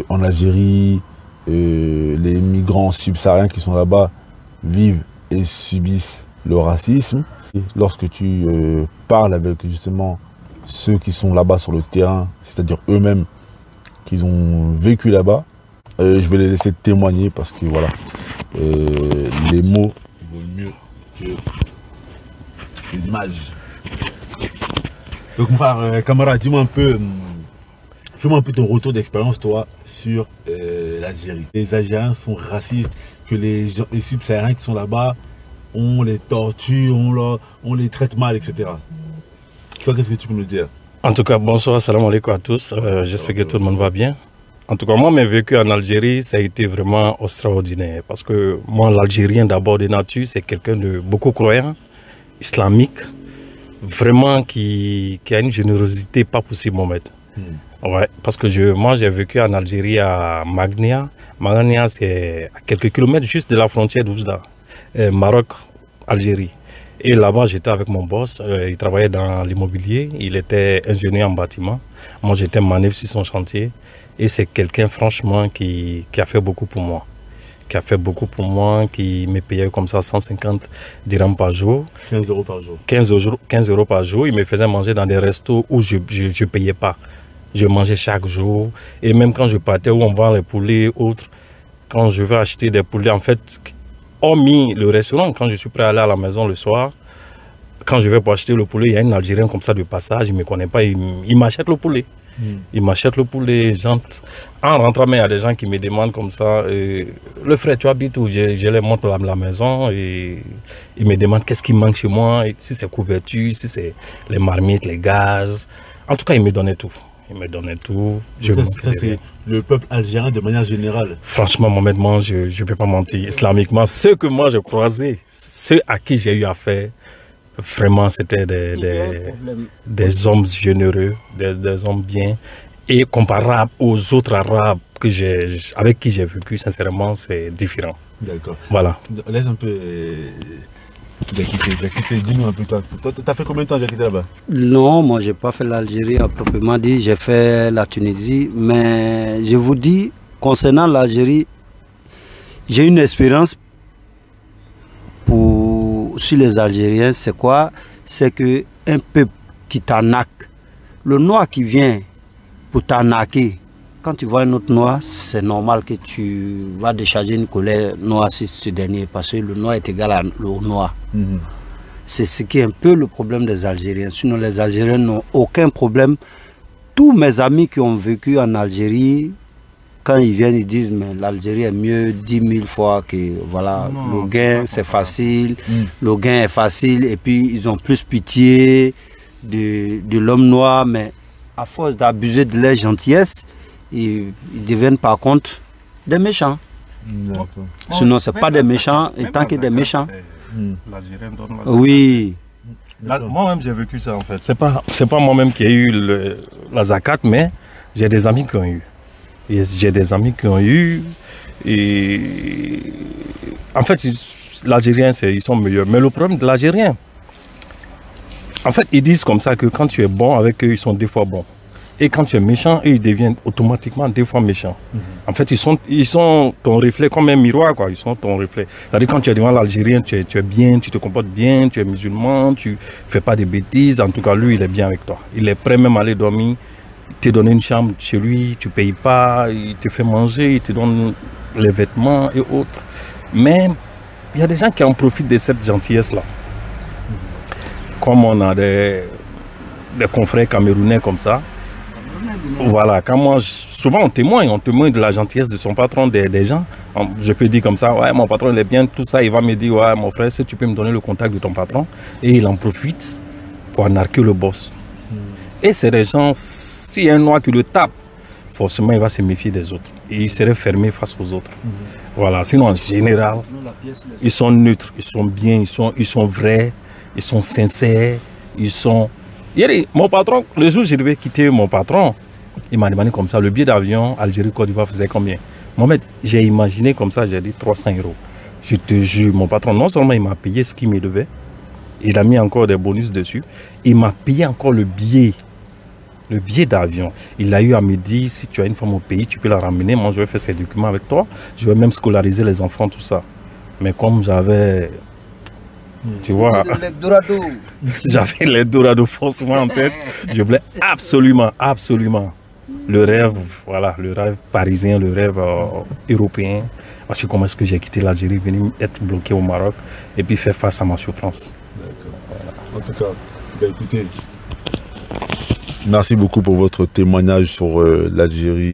En Algérie, les migrants subsahariens qui sont là-bas vivent et subissent le racisme. Et lorsque tu parles avec justement ceux qui sont là-bas sur le terrain, c'est-à-dire eux-mêmes qui ont vécu là-bas, je vais les laisser témoigner parce que voilà, les mots vaut mieux que les images. Donc mon frère, camarade, dis-moi un peu, fais-moi un peu ton retour d'expérience toi sur l'Algérie. Les Algériens sont racistes, que les subsahariens qui sont là-bas, on les torture, on les traite mal, etc. Toi, qu'est-ce que tu peux me dire? En tout cas, bonsoir, salam alaikum à tous. J'espère que tout le monde va bien. En tout cas, moi, mes vécus en Algérie, ça a été vraiment extraordinaire. Parce que moi, l'Algérien, d'abord de nature, c'est quelqu'un de beaucoup croyant, islamique, vraiment qui a une générosité pas possible, Mohamed. Ouais, parce que moi, j'ai vécu en Algérie à Magnia. Magnia, c'est à quelques kilomètres juste de la frontière d'Oujda, Maroc, Algérie. Et là-bas, j'étais avec mon boss, il travaillait dans l'immobilier, il était ingénieur en bâtiment. Moi, j'étais manœuvre sur son chantier. Et c'est quelqu'un, franchement, qui a fait beaucoup pour moi. Qui me payait comme ça 150 dirhams par jour. 15 euros par jour. 15 euros par jour. Il me faisait manger dans des restos où je ne payais pas. Je mangeais chaque jour. Et même quand je partais où on vend les poulets, autres, quand je veux acheter des poulets, en fait, hormis le restaurant, quand je suis prêt à aller à la maison le soir, quand je vais pour acheter le poulet, il y a un Algérien comme ça de passage, il ne me connaît pas, il m'achète le poulet. Il m'achète le poulet, en rentrant, mais il y a des gens qui me demandent comme ça, le frère, tu habites où? Je les montre la maison et ils me demandent qu'est-ce qui manque chez moi, si c'est couverture, si c'est les marmites, les gaz. En tout cas, il me donnait tout. Ça c'est le peuple algérien de manière générale. Franchement, honnêtement, je ne peux pas mentir. Islamiquement, ceux que moi j'ai croisés, ceux à qui j'ai eu affaire, vraiment c'était des hommes généreux, des hommes bien. Et comparable aux autres Arabes avec qui j'ai vécu, sincèrement, c'est différent. D'accord. Voilà. Laisse un peu... Diakité, dis-nous un peu, toi, t'as fait combien de temps Diakité là-bas? Non, moi j'ai pas fait l'Algérie à proprement dit, j'ai fait la Tunisie, mais je vous dis, concernant l'Algérie, j'ai une expérience sur les Algériens, c'est quoi? C'est qu'un peuple qui t'arnaque, le noir qui vient pour t'arnaquer, quand tu vois un autre noir, c'est normal que tu vas décharger une colère noire sur ce dernier, parce que le noir est égal au noir. C'est ce qui est un peu le problème des Algériens. Sinon, les Algériens n'ont aucun problème. Tous mes amis qui ont vécu en Algérie, quand ils viennent, ils disent mais l'Algérie est mieux 10 000 fois que voilà, le gain c'est facile, le gain est facile, et puis ils ont plus pitié de l'homme noir, mais à force d'abuser de leur gentillesse, ils deviennent par contre des méchants. Sinon, ce n'est pas des méchants, et tant que des méchants. Oui. Moi-même, j'ai vécu ça en fait. C'est pas moi-même qui ai eu la zakat, mais j'ai des amis qui ont eu. Et en fait, l'Algérien, ils sont meilleurs. Mais le problème de l'Algérien, en fait, ils disent comme ça que quand tu es bon avec eux, ils sont des fois bons. Et quand tu es méchant, eux, ils deviennent automatiquement des fois méchants. En fait, ils sont ton reflet comme un miroir, quoi. Ils sont ton reflet. C'est-à-dire quand tu es devant l'Algérien, tu es bien, tu te comportes bien, tu es musulman, tu ne fais pas de bêtises. En tout cas, lui, il est bien avec toi. Il est prêt même à aller dormir. Il te donne une chambre chez lui, tu ne payes pas, il te fait manger, il te donne les vêtements et autres. Mais il y a des gens qui en profitent de cette gentillesse-là. Comme on a des confrères camerounais comme ça. Voilà, quand moi, souvent on témoigne de la gentillesse de son patron, des gens. Je peux dire comme ça, ouais, mon patron il est bien, tout ça, il va me dire, ouais, mon frère, si tu peux me donner le contact de ton patron. Et il en profite pour arnaquer le boss. Et c'est des gens, s'il y a un noir qui le tape, forcément il va se méfier des autres. Et il serait fermé face aux autres. Voilà, sinon en général, ils sont neutres, ils sont bien, ils sont vrais, ils sont sincères, ils sont... Mon patron, le jour où je devais quitter mon patron, il m'a demandé comme ça, le billet d'avion Algérie-Côte d'Ivoire faisait combien? Mohamed, j'ai imaginé comme ça, j'ai dit 300 €. Je te jure, mon patron, non seulement il m'a payé ce qu'il me devait, il a mis encore des bonus dessus, il m'a payé encore le billet Le billet d'avion. Il a eu à me dire, si tu as une femme au pays, tu peux la ramener. Moi, je vais faire ces documents avec toi. Je vais même scolariser les enfants, tout ça. Mais comme j'avais... Tu vois, j'avais l'Eldorado forcément en tête. Je voulais absolument, absolument le rêve, voilà, le rêve parisien, le rêve européen. Parce que comment est-ce que j'ai quitté l'Algérie, venir être bloqué au Maroc et puis faire face à ma souffrance. D'accord. En tout cas, écoutez, merci beaucoup pour votre témoignage sur l'Algérie.